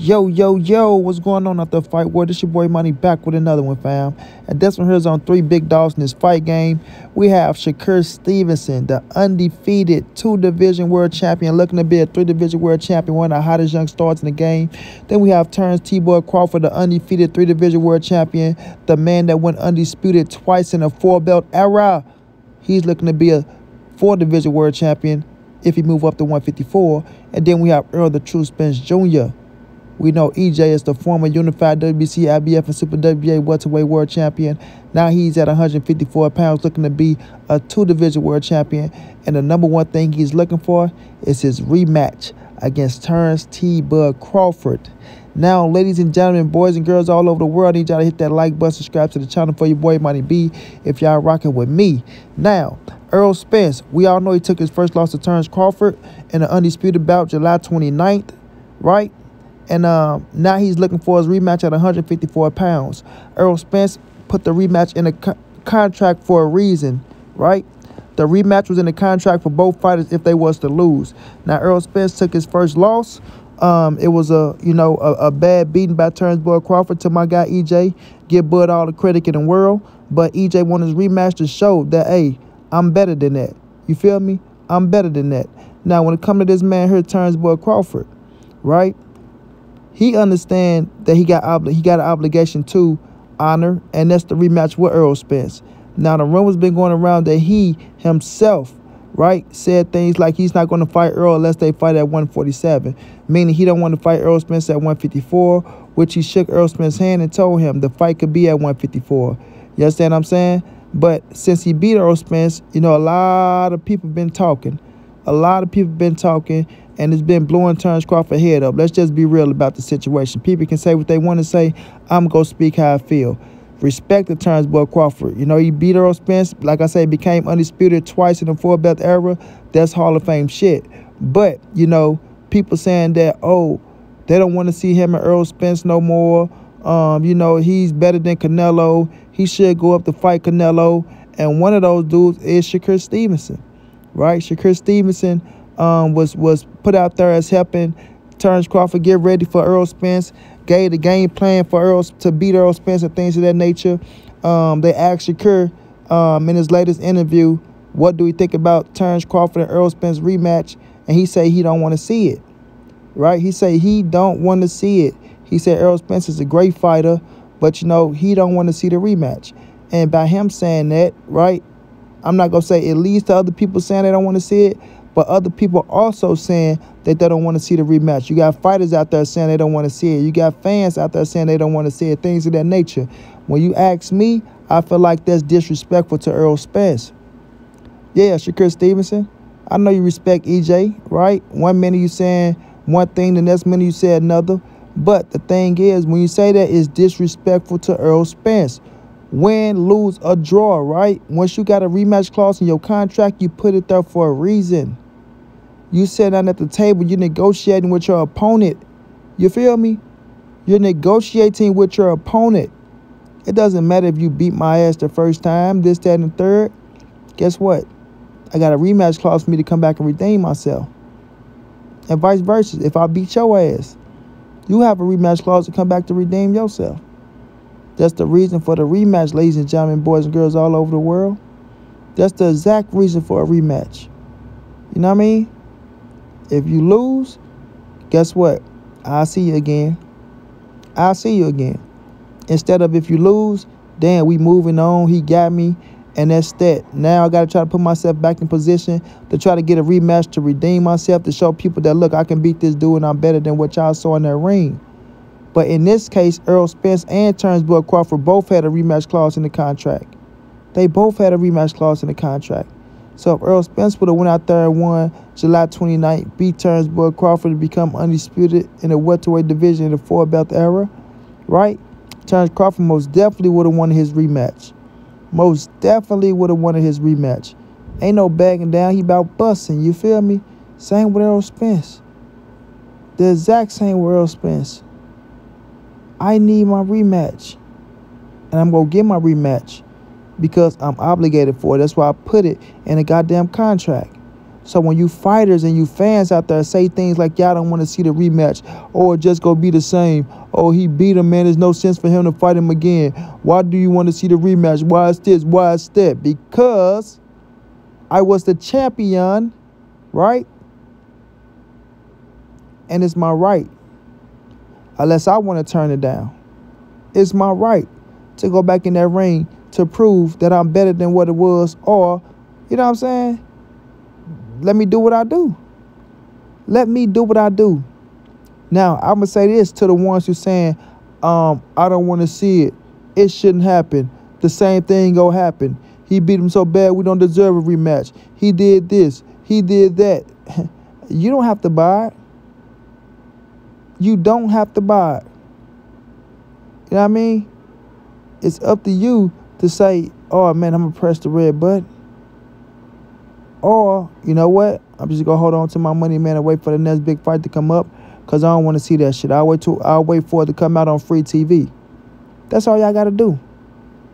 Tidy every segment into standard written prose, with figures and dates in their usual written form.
Yo, yo, yo, what's going on at the fight war? This your boy Money back with another one, fam. And this one here is on three big dogs in this fight game. We have Shakur Stevenson, the undefeated two-division world champion, looking to be a three-division world champion, one of the hottest young stars in the game. Then we have Terence T-Boy Crawford, the undefeated three-division world champion, the man that went undisputed twice in a four-belt era. He's looking to be a four-division world champion if he move up to 154. And then we have Errol, the true Spence Jr. We know EJ is the former unified WBC, IBF, and Super WBA welterweight world champion. Now he's at 154 pounds, looking to be a two-division world champion. And the number one thing he's looking for is his rematch against Terence T-Bud Crawford. Now, ladies and gentlemen, boys and girls all over the world, I need y'all to hit that like button, subscribe to the channel for your boy Money B if y'all rocking with me. Now, Errol Spence, we all know he took his first loss to Terence Crawford in an undisputed bout July 29th, right? And now he's looking for his rematch at 154 pounds. Errol Spence put the rematch in a contract for a reason, right? The rematch was in the contract for both fighters if they was to lose. Now, Errol Spence took his first loss. It was a bad beating by Terence Boy Crawford to my guy EJ. Give Bud all the credit in the world. But EJ wanted his rematch to show that, hey, I'm better than that. You feel me? I'm better than that. Now, when it comes to this man here, Terence Boy Crawford, right? He understands that he got an obligation to honor, and that's the rematch with Errol Spence. Now, the rumor's been going around that he himself, right, said things like he's not going to fight Errol unless they fight at 147, meaning he don't want to fight Errol Spence at 154, which he shook Errol Spence's hand and told him the fight could be at 154. You understand what I'm saying? But since he beat Errol Spence, a lot of people been talking. And it's been blowing Terence Crawford's head up. Let's just be real about the situation. People can say what they want to say. I'm going to speak how I feel. Respect the Terence Boy Crawford. He beat Errol Spence. Like I say, became undisputed twice in the four-belt era. That's Hall of Fame shit. But, people saying that, oh, they don't want to see him and Errol Spence no more. He's better than Canelo. He should go up to fight Canelo. And one of those dudes is Shakur Stevenson, right? Shakur Stevenson was put out there as helping Terence Crawford get ready for Errol Spence, gave the game plan for Errol to beat Errol Spence and things of that nature. They asked Shakur in his latest interview, what do he think about Terence Crawford and Errol Spence rematch? And he said he don't want to see it, right? He said he don't want to see it. He said Errol Spence is a great fighter, but, he don't want to see the rematch. And by him saying that, right, I'm not going to say it leads to other people saying they don't want to see it, but other people also saying that they don't want to see the rematch. You got fighters out there saying they don't want to see it. You got fans out there saying they don't want to see it, things of that nature. When you ask me, I feel like that's disrespectful to Errol Spence. Yeah, Shakur Stevenson, I know you respect EJ, right? 1 minute you saying one thing, the next minute you say another. But the thing is, when you say that, it's disrespectful to Errol Spence. Win, lose, or draw, right? Once you got a rematch clause in your contract, you put it there for a reason. You sit down at the table, you're negotiating with your opponent. You feel me? You're negotiating with your opponent. It doesn't matter if you beat my ass the first time, this, that, and the third. Guess what? I got a rematch clause for me to come back and redeem myself. And vice versa. If I beat your ass, you have a rematch clause to come back to redeem yourself. That's the reason for the rematch, ladies and gentlemen, boys and girls all over the world. That's the exact reason for a rematch. You know what I mean? If you lose, guess what? I'll see you again. I'll see you again. Instead of if you lose, damn, we moving on. He got me. And that's that. Now I got to try to put myself back in position to try to get a rematch to redeem myself, to show people that, look, I can beat this dude and I'm better than what y'all saw in that ring. But in this case, Errol Spence and Terence Boy Crawford both had a rematch clause in the contract. They both had a rematch clause in the contract. So if Errol Spence would have went out there and won July 29th, beat Terence Boy Crawford to become undisputed in the welterweight division in the four-belt era, right? Terence Crawford most definitely would have won his rematch. Most definitely would have won his rematch. Ain't no bagging down. He about busting. You feel me? Same with Errol Spence. The exact same with Errol Spence. I need my rematch. And I'm going to get my rematch because I'm obligated for it. That's why I put it in a goddamn contract. So when you fighters and you fans out there say things like y'all don't want to see the rematch or just go be the same, oh, he beat him, man, there's no sense for him to fight him again. Why do you want to see the rematch? Why is this? Why is that? Because I was the champion, right? And it's my right. Unless I want to turn it down. It's my right to go back in that ring to prove that I'm better than what it was, or, you know what I'm saying? Let me do what I do. Let me do what I do. Now, I'm going to say this to the ones who saying, I don't want to see it. It shouldn't happen. The same thing gonna happen. He beat him so bad we don't deserve a rematch. He did this. He did that. You don't have to buy it. You don't have to buy it. You know what I mean? It's up to you to say, oh, man, I'm going to press the red button. Or, you know what? I'm just going to hold on to my money, man, and wait for the next big fight to come up because I don't want to see that shit. I'll wait for it to come out on free TV. That's all y'all got to do.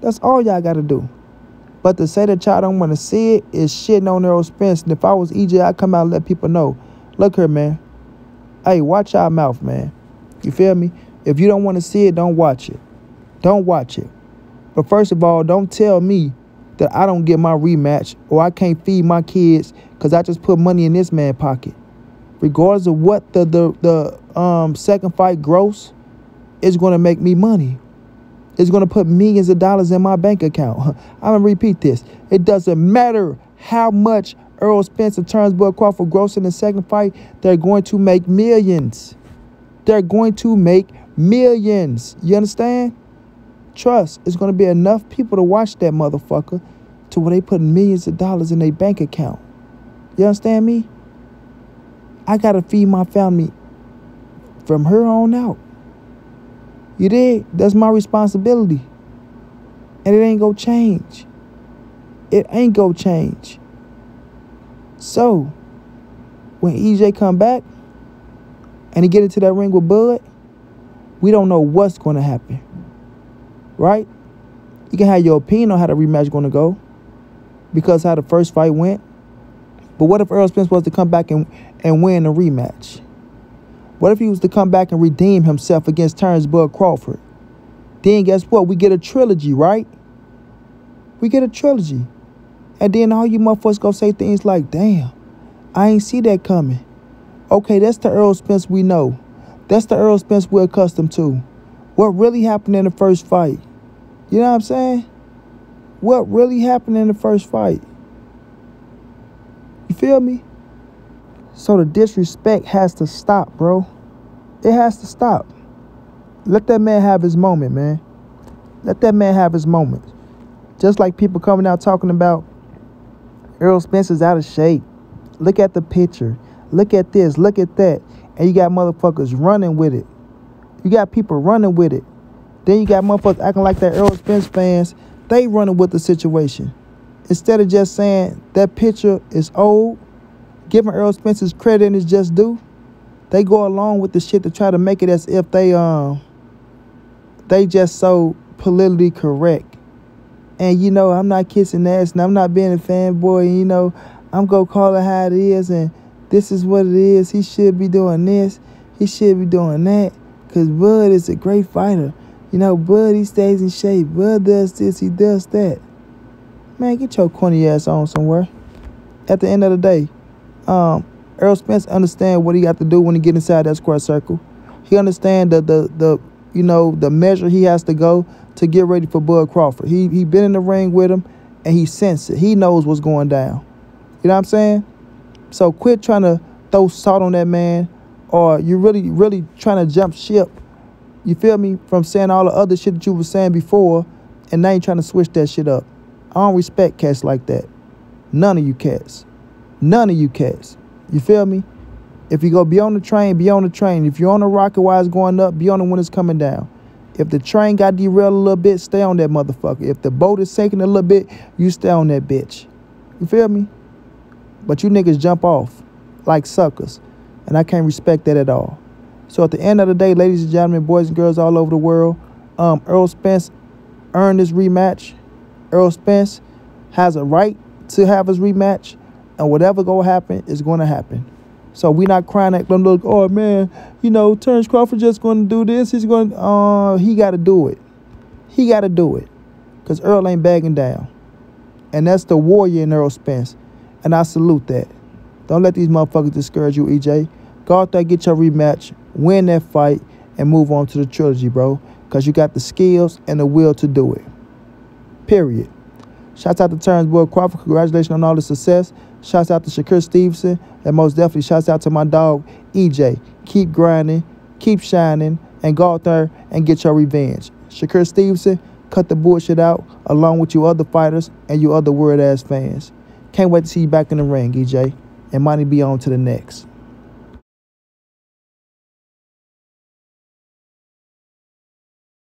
That's all y'all got to do. But to say that y'all don't want to see it is shitting on Errol Spence. And if I was EJ, I'd come out and let people know. Look here, man. Hey, watch your mouth, man. You feel me? If you don't want to see it, don't watch it. Don't watch it. But first of all, don't tell me that I don't get my rematch or I can't feed my kids because I just put money in this man's pocket. Regardless of what the second fight gross, it's going to make me money. It's going to put millions of dollars in my bank account. I'm going to repeat this. It doesn't matter how much Errol Spence and Terence Crawford gross in the second fight. They're going to make millions. They're going to make millions. You understand? Trust, it's going to be enough people to watch that motherfucker to where they put millions of dollars in their bank account. You understand me? I got to feed my family from here on out. You did? That's my responsibility. And it ain't going to change. It ain't going to change. So, when EJ come back and he get into that ring with Bud, we don't know what's going to happen. Right? You can have your opinion on how the rematch going to go because how the first fight went. But what if Errol Spence was to come back and win a rematch? What if he was to come back and redeem himself against Terence Crawford? Then guess what? We get a trilogy, right? We get a trilogy. And then all you motherfuckers go say things like, damn, I ain't see that coming. Okay, that's the Errol Spence we know. That's the Errol Spence we're accustomed to. What really happened in the first fight? You know what I'm saying? What really happened in the first fight? You feel me? So the disrespect has to stop, bro. It has to stop. Let that man have his moment, man. Let that man have his moment. Just like people coming out talking about Errol Spence is out of shape. Look at the picture. Look at this. Look at that. And you got motherfuckers running with it. You got people running with it. Then you got motherfuckers acting like that Errol Spence fans. They running with the situation. Instead of just saying that picture is old, giving Errol Spence his credit and his just due, they go along with the shit to try to make it as if they just so politically correct. And, you know, I'm not kissing ass and I'm not being a fanboy. And, you know, I'm going to call it how it is. And this is what it is. He should be doing this. He should be doing that. Because Bud is a great fighter. You know, Bud, he stays in shape. Bud does this. He does that. Man, get your corny ass on somewhere. At the end of the day, Errol Spence understand what he got to do when he get inside that square circle. He understand the you know, the measure he has to go to get ready for Bud Crawford. He been in the ring with him and he senses it. He knows what's going down. You know what I'm saying? So quit trying to throw salt on that man, or you're really trying to jump ship. You feel me? From saying all the other shit that you were saying before, and now you're trying to switch that shit up. I don't respect cats like that. None of you cats. None of you cats. You feel me? If you go be on the train, be on the train. If you're on the rocket while it's going up, be on it when it's coming down. If the train got derailed a little bit, stay on that motherfucker. If the boat is sinking a little bit, you stay on that bitch. You feel me? But you niggas jump off like suckers. And I can't respect that at all. So at the end of the day, ladies and gentlemen, boys and girls all over the world, Errol Spence earned this rematch. Errol Spence has a right to have his rematch. And whatever gonna happen is gonna happen. So we not crying at them, look, oh man, Terence Crawford just gonna do this. He's gonna he gotta do it. He gotta do it. Cause Errol ain't bagging down. And that's the warrior in Errol Spence. And I salute that. Don't let these motherfuckers discourage you, EJ. Go out there, get your rematch, win that fight, and move on to the trilogy, bro. Because you got the skills and the will to do it. Period. Shouts out to Terence boy Crawford. Congratulations on all the success. Shouts out to Shakur Stevenson. And most definitely shouts out to my dog, EJ. Keep grinding, keep shining, and go out there and get your revenge. Shakur Stevenson, cut the bullshit out along with you other fighters and you other word-ass fans. Can't wait to see you back in the ring, EJ. And money be on to the next.